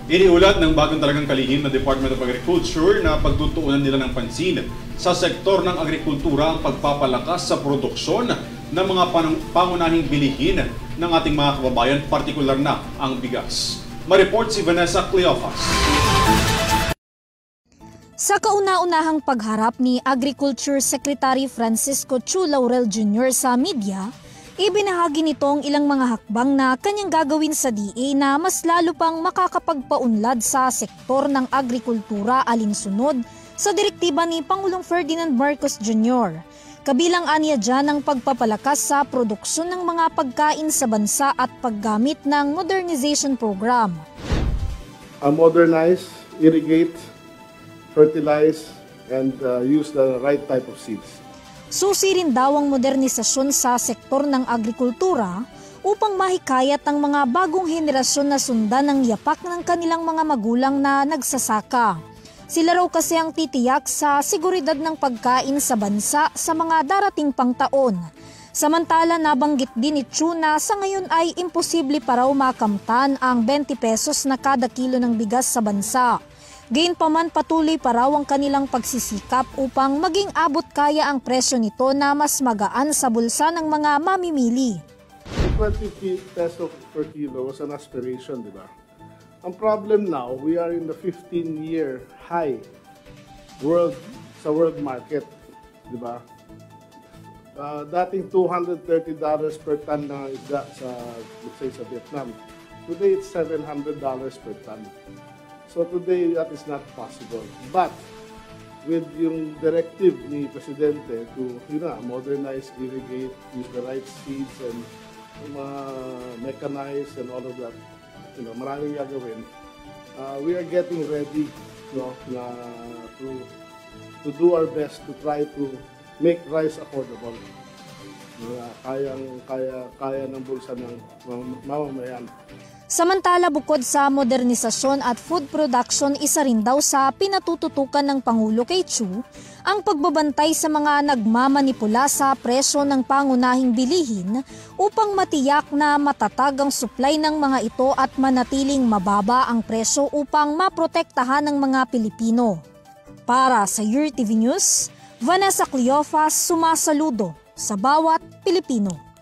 Iniulat ng bagong talagang kalihim na Department of Agriculture na pagtutuunan nila ng pansin sa sektor ng agrikultura ang pagpapalakas sa produksyon ng mga pangunahing bilihin ng ating mga kababayan, partikular na ang bigas. Ma-report si Vanessa Cleofas. Sa kauna-unahang pagharap ni Agriculture Secretary Francisco Chu Laurel Jr. sa media, ibinahagi nitong ilang mga hakbang na kanyang gagawin sa DA na mas lalo pang makakapagpaunlad sa sektor ng agrikultura alinsunod sa direktiba ni Pangulong Ferdinand Marcos Jr. Kabilang aniya dyan ang pagpapalakas sa produksyon ng mga pagkain sa bansa at paggamit ng modernization program. Modernize, irrigate, fertilize, and use the right type of seeds. Susi rin daw ang modernisasyon sa sektor ng agrikultura upang mahikayat ang mga bagong henerasyon na sundan ng yapak ng kanilang mga magulang na nagsasaka. Sila raw kasi ang titiyak sa seguridad ng pagkain sa bansa sa mga darating pang taon. Samantala, nabanggit din ni Chu na sa ngayon ay imposible pa raw makamtan ang 20 pesos na kada kilo ng bigas sa bansa. Gayunpaman, patuloy pa raw ang kanilang pagsisikap upang maging abot kaya ang presyo nito na mas magaan sa bulsa ng mga mamimili. 20 peso per kilo was an aspiration, di ba? Ang problem now, we are in the 15-year high sa world market, di ba? Dating $230 per ton na isda sa, let's say, sa Vietnam. Today, it's $700 per ton. So today, that is not possible. But with yung directive ni Presidente to modernize, irrigate, use the right seeds and mechanize and all of that, maraming gagawin. We are getting ready to do our best to try to make rice affordable. Kaya ng bulsa ng mamamayan. Samantala, bukod sa modernisasyon at food production, isa rin daw sa pinatututukan ng Pangulo kay Chu ang pagbabantay sa mga nagmamanipula sa presyo ng pangunahing bilihin upang matiyak na matatag ang supply ng mga ito at manatiling mababa ang presyo upang maprotektahan ng mga Pilipino. Para sa UrTV News, Vanessa Cleofas, sumasaludo sa bawat Pilipino.